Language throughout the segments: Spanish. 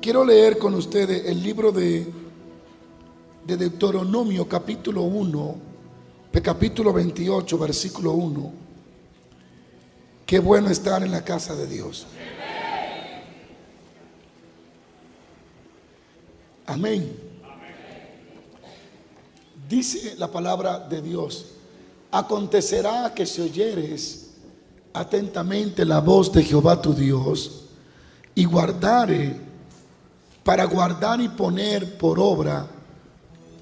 Quiero leer con ustedes el libro de Deuteronomio, capítulo 1, capítulo 28, versículo 1. Qué bueno estar en la casa de Dios. Amén. Dice la palabra de Dios: acontecerá que si oyeres atentamente la voz de Jehová tu Dios, y para guardar y poner por obra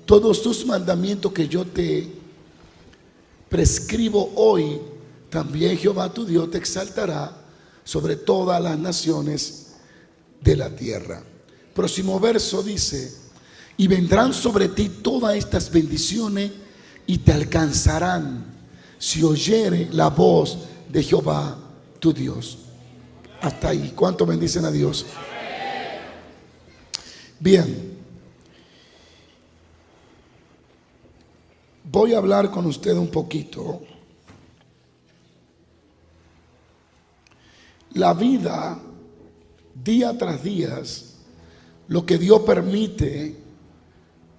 todos tus mandamientos que yo te prescribo hoy, también Jehová tu Dios te exaltará sobre todas las naciones de la tierra. Próximo verso dice: y vendrán sobre ti todas estas bendiciones y te alcanzarán si oyere la voz de Jehová tu Dios. Hasta ahí. ¿Cuánto bendicen a Dios? Bien, voy a hablar con usted un poquito. La vida, día tras día, lo que Dios permite,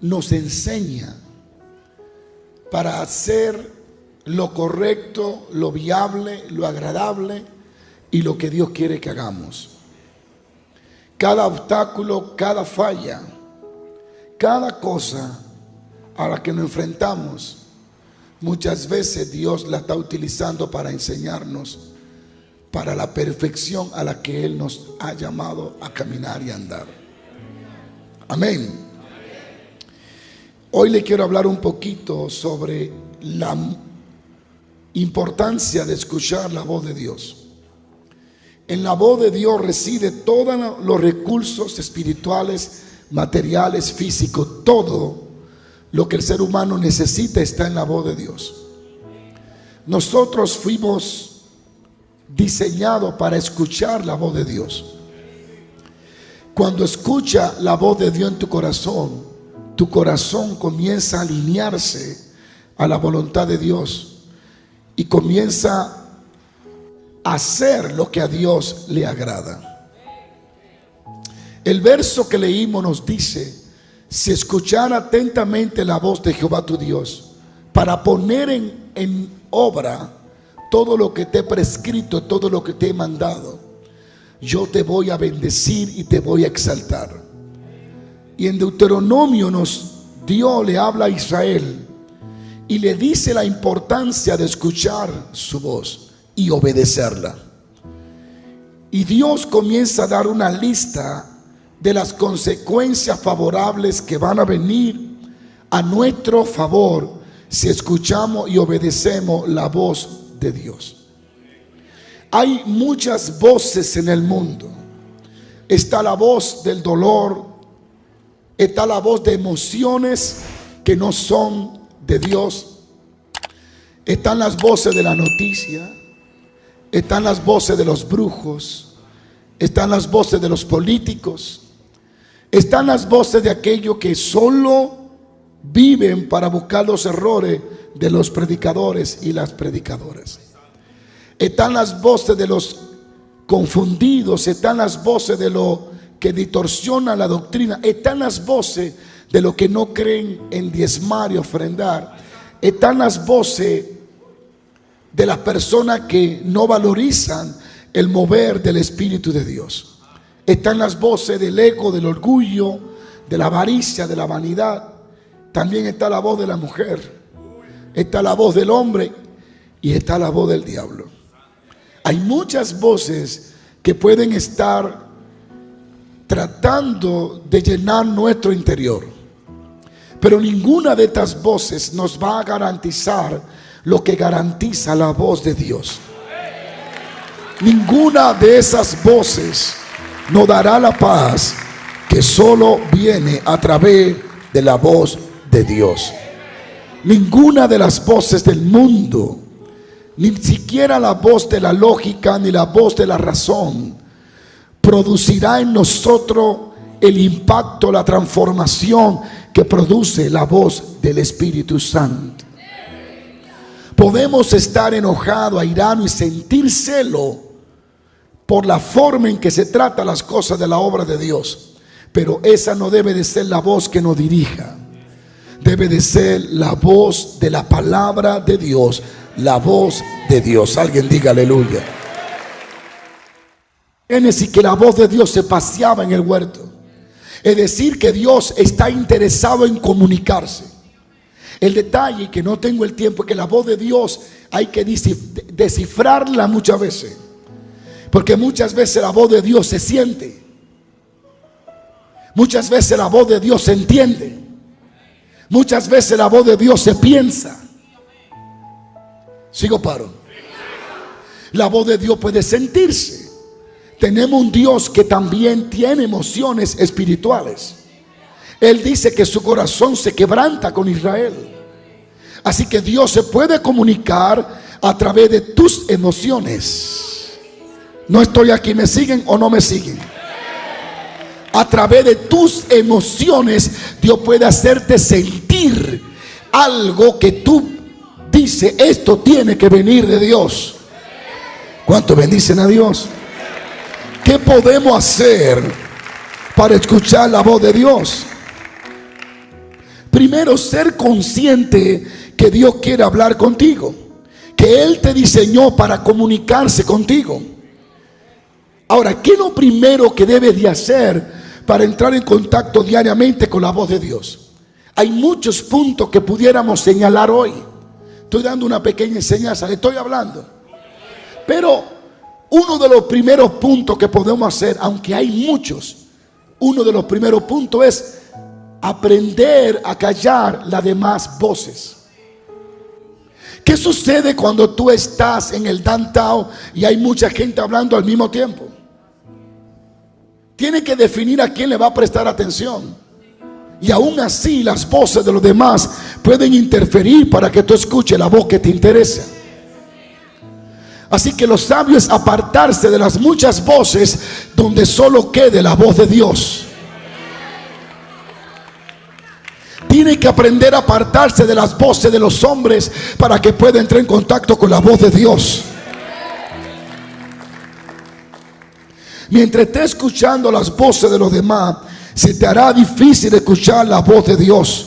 nos enseña para hacer lo correcto, lo viable, lo agradable y lo que Dios quiere que hagamos. Cada obstáculo, cada falla, cada cosa a la que nos enfrentamos, muchas veces Dios la está utilizando para enseñarnos para la perfección a la que Él nos ha llamado a caminar y andar. Amén. Hoy le quiero hablar un poquito sobre la importancia de escuchar la voz de Dios. En la voz de Dios reside todos los recursos espirituales, materiales, físicos. Todo lo que el ser humano necesita está en la voz de Dios. Nosotros fuimos diseñados para escuchar la voz de Dios. Cuando escucha la voz de Dios en tu corazón comienza a alinearse a la voluntad de Dios y comienza a hacer lo que a Dios le agrada. El verso que leímos nos dice: si escuchar atentamente la voz de Jehová tu Dios para poner en obra todo lo que te he prescrito, todo lo que te he mandado, yo te voy a bendecir y te voy a exaltar. Y en Deuteronomio Dios le habla a Israel y le dice la importancia de escuchar su voz y obedecerla. Y Dios comienza a dar una lista de las consecuencias favorables que van a venir a nuestro favor si escuchamos y obedecemos la voz de Dios. Hay muchas voces en el mundo. Está la voz del dolor, está la voz de emociones que no son de Dios, están las voces de la noticia, están las voces de los brujos, están las voces de los políticos, están las voces de aquellos que solo viven para buscar los errores de los predicadores y las predicadoras. Están las voces de los confundidos, están las voces de los que distorsionan la doctrina, están las voces de los que no creen en diezmar y ofrendar, están las voces de las personas que no valorizan el mover del Espíritu de Dios. Están las voces del ego, del orgullo, de la avaricia, de la vanidad. También está la voz de la mujer, está la voz del hombre y está la voz del diablo. Hay muchas voces que pueden estar tratando de llenar nuestro interior, pero ninguna de estas voces nos va a garantizar lo que garantiza la voz de Dios. Ninguna de esas voces nos dará la paz que solo viene a través de la voz de Dios. Ninguna de las voces del mundo, ni siquiera la voz de la lógica ni la voz de la razón, producirá en nosotros el impacto, la transformación que produce la voz del Espíritu Santo. Podemos estar enojados, airados y sentir celo por la forma en que se tratan las cosas de la obra de Dios, pero esa no debe de ser la voz que nos dirija. Debe de ser la voz de la palabra de Dios, la voz de Dios. Alguien diga aleluya. Génesis, que la voz de Dios se paseaba en el huerto. Es decir, que Dios está interesado en comunicarse. El detalle, que no tengo el tiempo, es que la voz de Dios hay que descifrarla muchas veces. Porque muchas veces la voz de Dios se siente. Muchas veces la voz de Dios se entiende. Muchas veces la voz de Dios se piensa. Sigo paro. La voz de Dios puede sentirse. Tenemos un Dios que también tiene emociones espirituales. Él dice que su corazón se quebranta con Israel. Así que Dios se puede comunicar a través de tus emociones. No estoy aquí, ¿me siguen o no me siguen? A través de tus emociones Dios puede hacerte sentir algo que tú dices, esto tiene que venir de Dios. ¿Cuántos bendicen a Dios? ¿Qué podemos hacer para escuchar la voz de Dios? Primero, ser consciente que Dios quiere hablar contigo, que Él te diseñó para comunicarse contigo. Ahora, ¿qué es lo primero que debes de hacer para entrar en contacto diariamente con la voz de Dios? Hay muchos puntos que pudiéramos señalar hoy. Estoy dando una pequeña enseñanza, le estoy hablando. Pero uno de los primeros puntos que podemos hacer, aunque hay muchos, uno de los primeros puntos es aprender a callar las demás voces. ¿Qué sucede cuando tú estás en el downtown y hay mucha gente hablando al mismo tiempo? Tiene que definir a quién le va a prestar atención. Y aún así las voces de los demás pueden interferir para que tú escuches la voz que te interesa. Así que lo sabio es apartarse de las muchas voces donde solo quede la voz de Dios. Tiene que aprender a apartarse de las voces de los hombres para que pueda entrar en contacto con la voz de Dios. Mientras esté escuchando las voces de los demás, se te hará difícil escuchar la voz de Dios.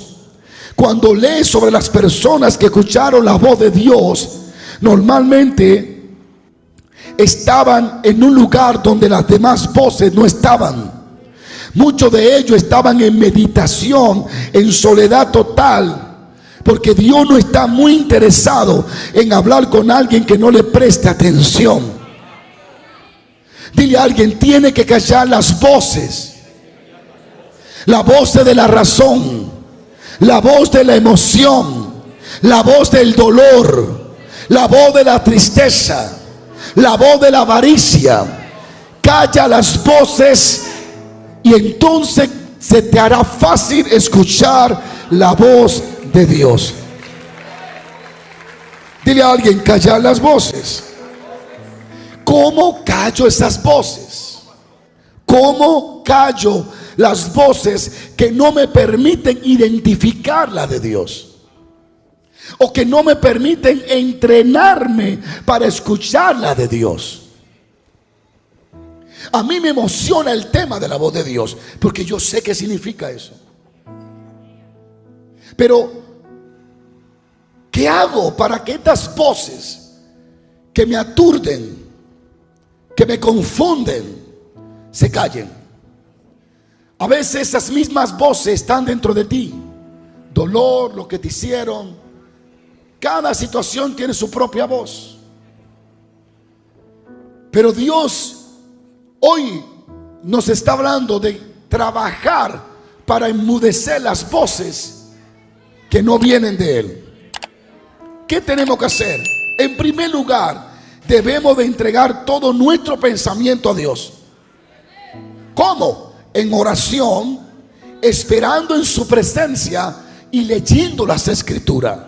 Cuando lees sobre las personas que escucharon la voz de Dios, normalmente estaban en un lugar donde las demás voces no estaban. Muchos de ellos estaban en meditación, en soledad total, porque Dios no está muy interesado en hablar con alguien que no le preste atención. Dile a alguien, tiene que callar las voces. La voz de la razón, la voz de la emoción, la voz del dolor, la voz de la tristeza, la voz de la avaricia. Calla las voces y entonces se te hará fácil escuchar la voz de Dios. Dile a alguien, callar las voces. ¿Cómo callo esas voces? ¿Cómo callo las voces que no me permiten identificar la de Dios? O que no me permiten entrenarme para escuchar la de Dios. A mí me emociona el tema de la voz de Dios, porque yo sé qué significa eso. Pero, ¿qué hago para que estas voces que me aturden, que me confunden, se callen? A veces esas mismas voces están dentro de ti. Dolor, lo que te hicieron. Cada situación tiene su propia voz. Pero Dios hoy nos está hablando de trabajar para enmudecer las voces que no vienen de Él. ¿Qué tenemos que hacer? En primer lugar, debemos de entregar todo nuestro pensamiento a Dios. ¿Cómo? En oración, esperando en su presencia y leyendo las Escrituras.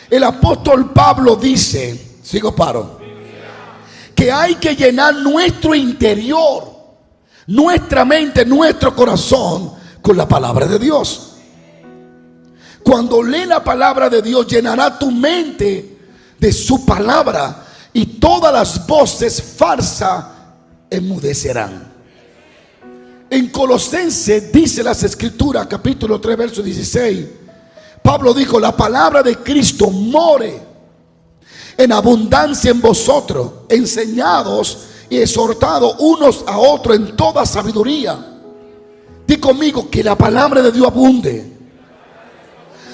El apóstol Pablo dice, sigo paro, que hay que llenar nuestro interior, nuestra mente, nuestro corazón con la palabra de Dios. Cuando lee la palabra de Dios, llenará tu mente de su palabra y todas las voces falsas enmudecerán. En Colosenses dice las Escrituras, capítulo 3, verso 16. Pablo dijo: la palabra de Cristo more en abundancia en vosotros, enseñados y exhortados unos a otros en toda sabiduría. Di conmigo: que la palabra de Dios abunde.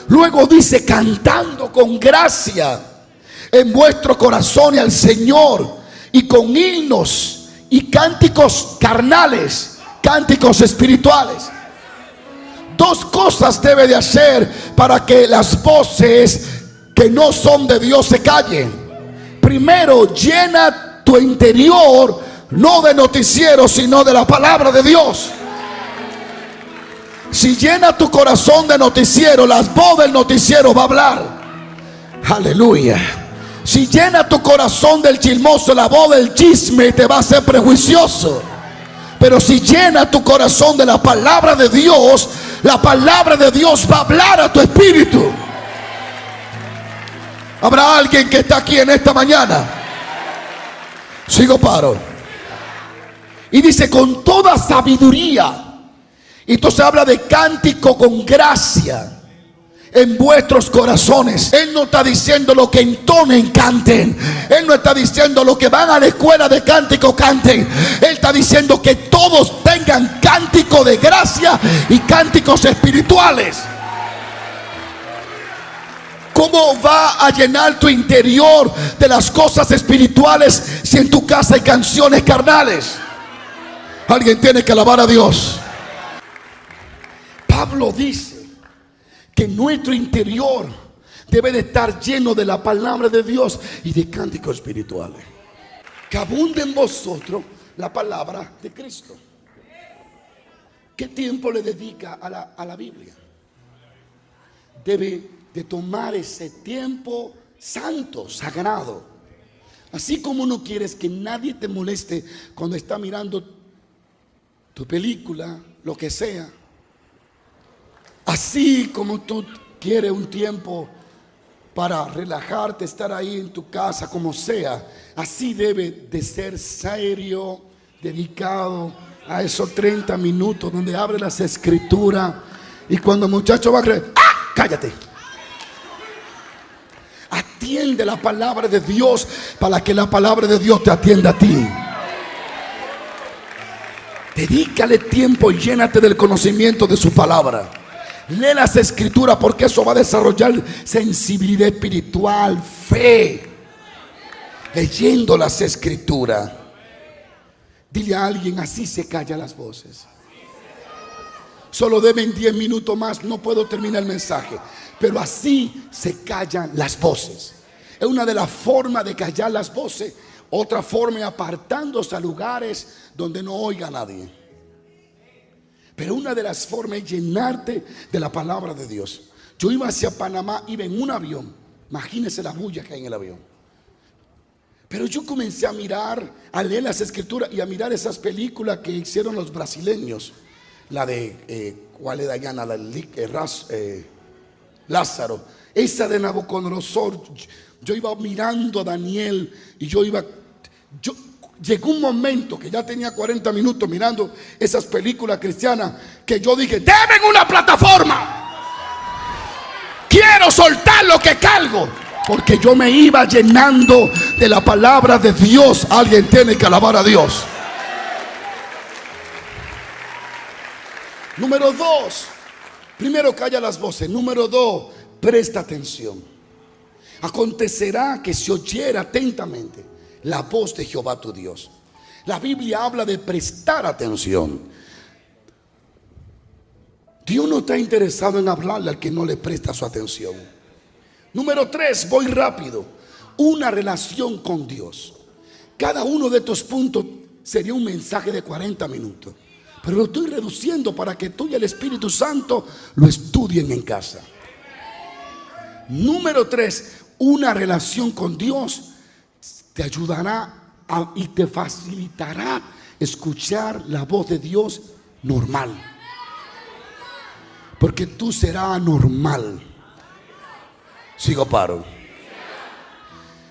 Luego dice: cantando con gracia en vuestro corazón y al Señor, y con himnos y cánticos carnales, cánticos espirituales. Dos cosas debe de hacer para que las voces que no son de Dios se callen. Primero, llena tu interior no de noticieros, sino de la palabra de Dios. Si llena tu corazón de noticiero, las voces del noticiero va a hablar. Aleluya. Si llena tu corazón del chismoso, la voz del chisme te va a hacer prejuicioso. Pero si llena tu corazón de la palabra de Dios, la palabra de Dios va a hablar a tu espíritu. ¿Habrá alguien que está aquí en esta mañana? Sigo paro. Y dice: con toda sabiduría. Y entonces habla de cántico con gracia en vuestros corazones. Él no está diciendo lo que entonen, canten. Él no está diciendo lo que van a la escuela de cántico, canten. Él está diciendo que todos tengan cántico de gracia y cánticos espirituales. ¿Cómo va a llenar tu interior de las cosas espirituales si en tu casa hay canciones carnales? Alguien tiene que alabar a Dios. Pablo dice que nuestro interior debe de estar lleno de la palabra de Dios y de cánticos espirituales. Que abunde en vosotros la palabra de Cristo. ¿Qué tiempo le dedica a la Biblia? Debe de tomar ese tiempo santo, sagrado. Así como no quieres que nadie te moleste cuando está mirando tu película, lo que sea. Así como tú quieres un tiempo para relajarte, estar ahí en tu casa, como sea, así debe de ser serio, dedicado a esos 30 minutos donde abre las escrituras. Y cuando el muchacho va a creer: ¡ah! Cállate. Atiende la palabra de Dios para que la palabra de Dios te atienda a ti. Dedícale tiempo y llénate del conocimiento de su palabra. Lee las escrituras, porque eso va a desarrollar sensibilidad espiritual, fe. Leyendo las escrituras. Dile a alguien: así se callan las voces. Solo deben 10 minutos más, no puedo terminar el mensaje. Pero así se callan las voces. Es una de las formas de callar las voces. Otra forma es apartándose a lugares donde no oiga a nadie. Pero una de las formas es llenarte de la palabra de Dios. Yo iba hacia Panamá, iba en un avión. Imagínense la bulla que hay en el avión. Pero yo comencé a mirar, a leer las escrituras y a mirar esas películas que hicieron los brasileños. La de, ¿cuál era Diana? Lázaro. Esa de Nabucodonosor. Yo iba mirando a Daniel y llegó un momento que ya tenía 40 minutos mirando esas películas cristianas, que yo dije: ¡deben una plataforma! Quiero soltar lo que cargo, porque yo me iba llenando de la palabra de Dios. Alguien tiene que alabar a Dios. Número 2, primero calla las voces. Número 2, presta atención. Acontecerá que si oyera atentamente la voz de Jehová tu Dios. La Biblia habla de prestar atención. Dios no está interesado en hablarle al que no le presta su atención. Número 3, voy rápido. Una relación con Dios. Cada uno de estos puntos sería un mensaje de 40 minutos. Pero lo estoy reduciendo para que tú y el Espíritu Santo lo estudien en casa. Número 3, una relación con Dios te ayudará y te facilitará escuchar la voz de Dios normal. Porque tú serás anormal. Sigo paro.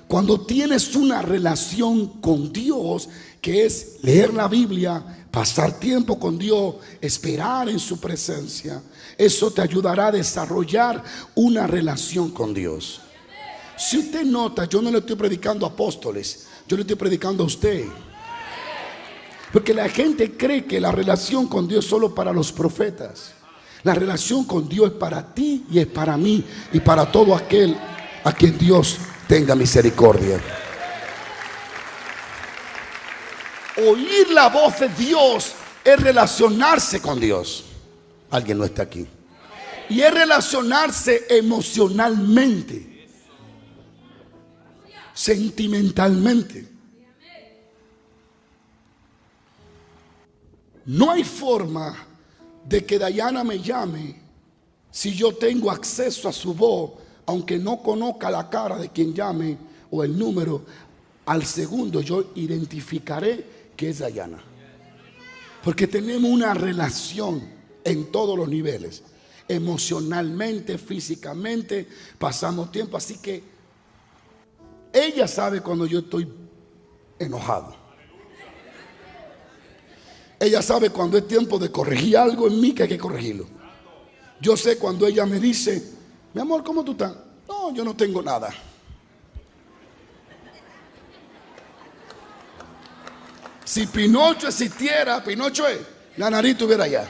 Cuando tienes una relación con Dios, que es leer la Biblia, pasar tiempo con Dios, esperar en su presencia. Eso te ayudará a desarrollar una relación con Dios. Si usted nota, yo no le estoy predicando a apóstoles, yo le estoy predicando a usted. Porque la gente cree que la relación con Dios es solo para los profetas. La relación con Dios es para ti y es para mí y para todo aquel a quien Dios tenga misericordia. Oír la voz de Dios es relacionarse con Dios. Alguien no está aquí. Y es relacionarse emocionalmente, sentimentalmente. No hay forma de que Dayana me llame si yo tengo acceso a su voz, aunque no conozca la cara de quien llame o el número. Al segundo yo identificaré que es Dayana, porque tenemos una relación en todos los niveles, emocionalmente, físicamente, pasamos tiempo. Así que ella sabe cuando yo estoy enojado. Ella sabe cuando es tiempo de corregir algo en mí que hay que corregirlo. Yo sé cuando ella me dice: mi amor, ¿cómo tú estás? No, yo no tengo nada. Si Pinocho existiera, Pinocho es, la nariz estuviera allá.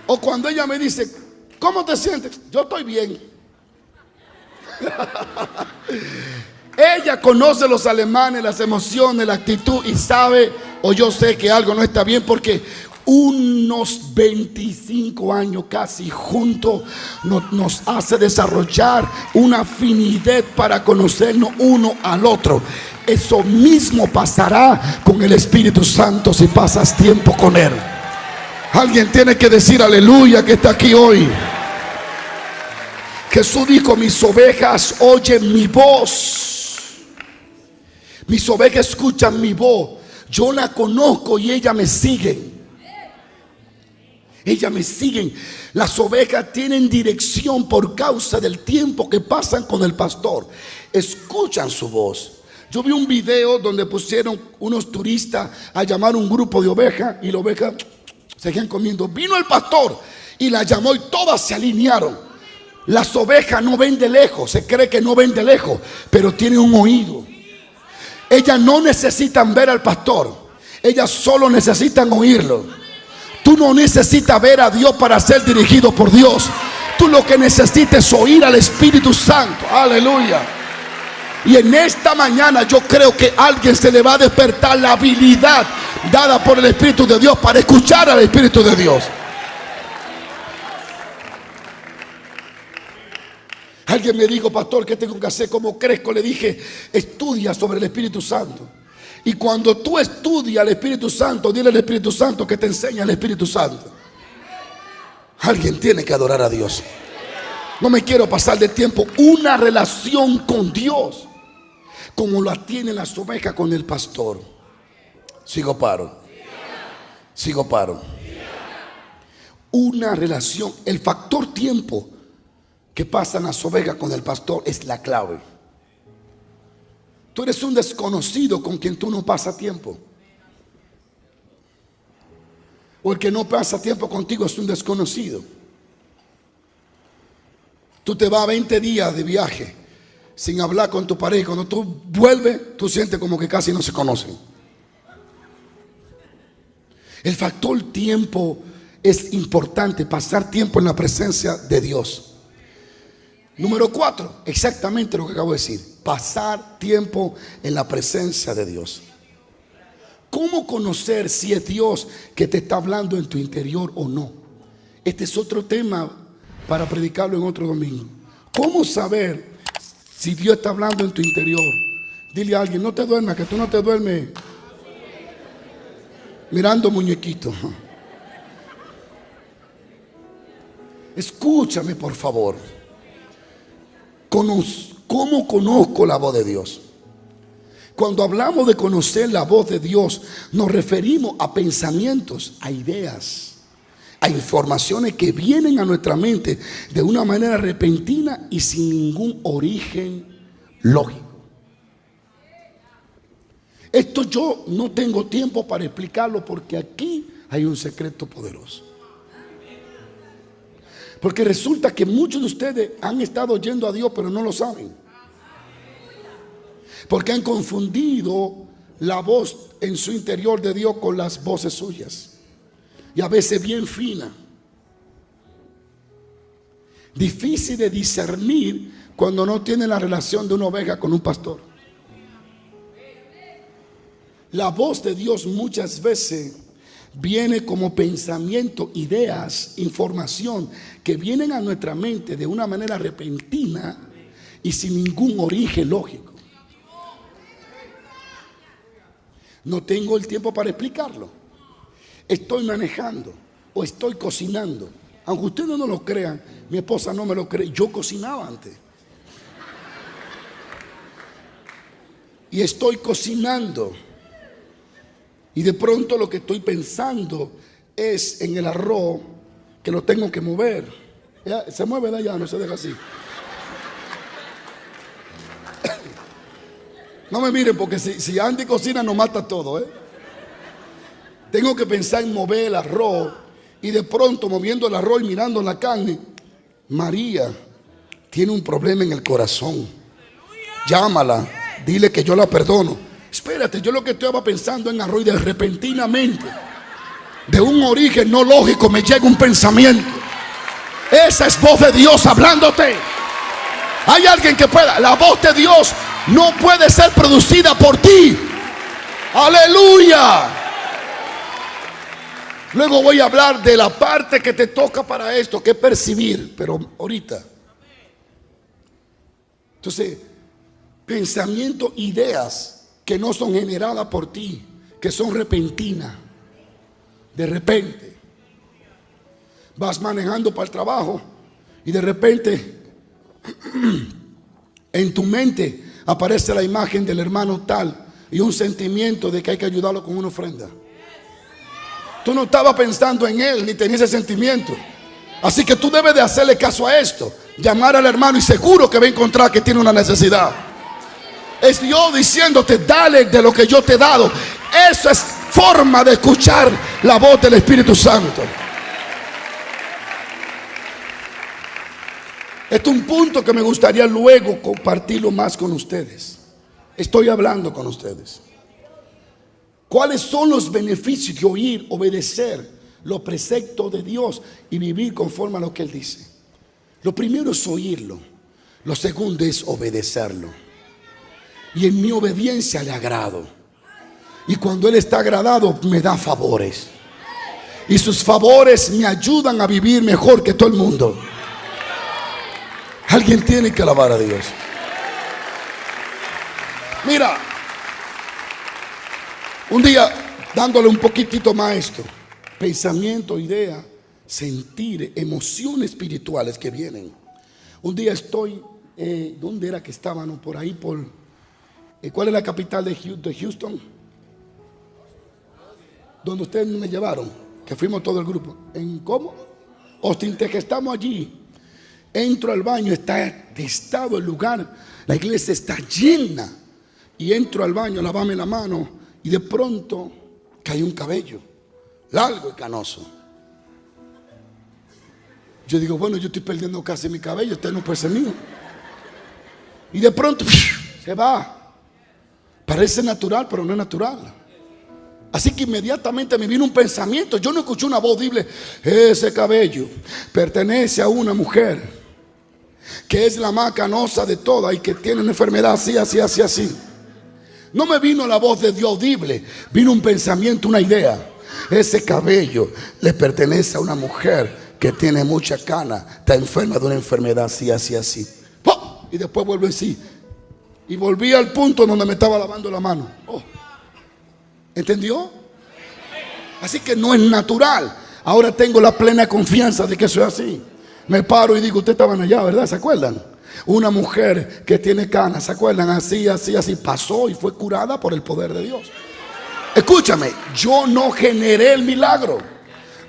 O cuando ella me dice: ¿cómo te sientes? Yo estoy bien. Ella conoce los alemanes, las emociones, la actitud, y sabe, o yo sé, que algo no está bien, porque unos 25 años casi juntos nos hace desarrollar una afinidad para conocernos uno al otro. Eso mismo pasará con el Espíritu Santo si pasas tiempo con Él. Alguien tiene que decir aleluya que está aquí hoy. Jesús dijo: mis ovejas oyen mi voz. Mis ovejas escuchan mi voz. Yo la conozco y ellas me siguen. Ellas me siguen. Las ovejas tienen dirección por causa del tiempo que pasan con el pastor. Escuchan su voz. Yo vi un video donde pusieron unos turistas a llamar un grupo de ovejas, y las ovejas seguían comiendo. Vino el pastor y las llamó y todas se alinearon. Las ovejas no ven de lejos, se cree que no ven de lejos, pero tienen un oído. Ellas no necesitan ver al pastor, ellas solo necesitan oírlo. Tú no necesitas ver a Dios para ser dirigido por Dios. Tú lo que necesitas es oír al Espíritu Santo. Aleluya. Y en esta mañana yo creo que a alguien se le va a despertar la habilidad dada por el Espíritu de Dios para escuchar al Espíritu de Dios. Alguien me dijo: pastor, ¿qué tengo que hacer? ¿Cómo crezco? Le dije: estudia sobre el Espíritu Santo. Y cuando tú estudias al Espíritu Santo, dile al Espíritu Santo que te enseña el Espíritu Santo. Alguien tiene que adorar a Dios. No me quiero pasar de tiempo. Una relación con Dios, como la tienen las ovejas con el pastor. Sigo paro. Una relación. El factor tiempo que pasan las ovejas con el pastor es la clave. Tú eres un desconocido con quien tú no pasas tiempo. O el que no pasa tiempo contigo es un desconocido. Tú te vas 20 días de viaje sin hablar con tu pareja. Cuando tú vuelves, tú sientes como que casi no se conocen. El factor tiempo es importante, pasar tiempo en la presencia de Dios. Número 4, exactamente lo que acabo de decir: pasar tiempo en la presencia de Dios. ¿Cómo conocer si es Dios que te está hablando en tu interior o no? Este es otro tema para predicarlo en otro domingo. ¿Cómo saber si Dios está hablando en tu interior? Dile a alguien: no te duermas, que tú no te duermes mirando muñequitos. Escúchame, por favor. ¿Cómo conozco la voz de Dios? Cuando hablamos de conocer la voz de Dios, nos referimos a pensamientos, a ideas, a informaciones que vienen a nuestra mente de una manera repentina y sin ningún origen lógico. Esto yo no tengo tiempo para explicarlo, porque aquí hay un secreto poderoso. Porque resulta que muchos de ustedes han estado oyendo a Dios, pero no lo saben. Porque han confundido la voz en su interior de Dios con las voces suyas. Y a veces bien fina. Difícil de discernir cuando no tiene la relación de una oveja con un pastor. La voz de Dios muchas veces viene como pensamiento, ideas, información que vienen a nuestra mente de una manera repentina y sin ningún origen lógico. No tengo el tiempo para explicarlo. Estoy manejando o estoy cocinando. Aunque ustedes no lo crean, mi esposa no me lo cree. Yo cocinaba antes. Y estoy cocinando. Y de pronto lo que estoy pensando es en el arroz, que lo tengo que mover. Ya, se mueve de allá, no se deja así. No me miren, porque si Andy cocina nos mata todo, ¿eh? Tengo que pensar en mover el arroz. Y de pronto, moviendo el arroz y mirando la carne, María tiene un problema en el corazón. Llámala, dile que yo la perdono. Espérate, yo lo que estaba pensando en arroz, y de repentinamente, de un origen no lógico, me llega un pensamiento. Esa es voz de Dios hablándote. Hay alguien que pueda. La voz de Dios no puede ser producida por ti. Aleluya. Luego voy a hablar de la parte que te toca para esto, que es percibir, pero ahorita. Entonces, pensamientos, ideas que no son generadas por ti, que son repentinas. De repente vas manejando para el trabajo y de repente en tu mente aparece la imagen del hermano tal y un sentimiento de que hay que ayudarlo con una ofrenda. Tú no estabas pensando en él ni tenías ese sentimiento. Así que tú debes de hacerle caso a esto, llamar al hermano y seguro que va a encontrar que tiene una necesidad. Es Dios diciéndote: dale de lo que yo te he dado. Eso es forma de escuchar la voz del Espíritu Santo. Este es un punto que me gustaría luego compartirlo más con ustedes. Estoy hablando con ustedes. ¿Cuáles son los beneficios de oír, obedecer los preceptos de Dios y vivir conforme a lo que Él dice? Lo primero es oírlo. Lo segundo es obedecerlo. Y en mi obediencia le agrado. Y cuando Él está agradado, me da favores. Y sus favores me ayudan a vivir mejor que todo el mundo. Alguien tiene que alabar a Dios. Mira, un día dándole un poquitito más a esto, pensamiento, idea, sentir, emociones espirituales que vienen. Un día estoy, ¿dónde era que estaban? Por ahí, ¿cuál es la capital de Houston? Donde ustedes me llevaron, que fuimos todo el grupo. ¿En cómo? Austin, que estamos allí. Entro al baño, está atestado el lugar, la iglesia está llena. Y entro al baño, lavarme la mano, y de pronto cae un cabello largo y canoso. Yo digo, bueno, yo estoy perdiendo casi mi cabello, este no puede ser mío. Y de pronto se va. Parece natural, pero no es natural. Así que inmediatamente me vino un pensamiento. Yo no escuché una voz audible. Ese cabello pertenece a una mujer que es la más canosa de todas y que tiene una enfermedad así, así, así, así. No me vino la voz de Dios audible, vino un pensamiento, una idea. Ese cabello le pertenece a una mujer que tiene mucha cana, está enferma de una enfermedad así, así, así. ¡Oh! Y después vuelvo así. Y volví al punto donde me estaba lavando la mano. Oh. ¿Entendió? Así que no es natural. Ahora tengo la plena confianza de que eso es así. Me paro y digo, ustedes estaban allá, ¿verdad? ¿Se acuerdan? Una mujer que tiene canas, ¿se acuerdan? Así, así, así. Pasó y fue curada por el poder de Dios. Escúchame, yo no generé el milagro.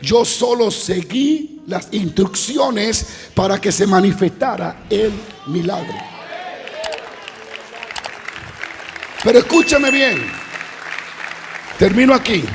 Yo solo seguí las instrucciones para que se manifestara el milagro. Pero escúchame bien. Termino aquí.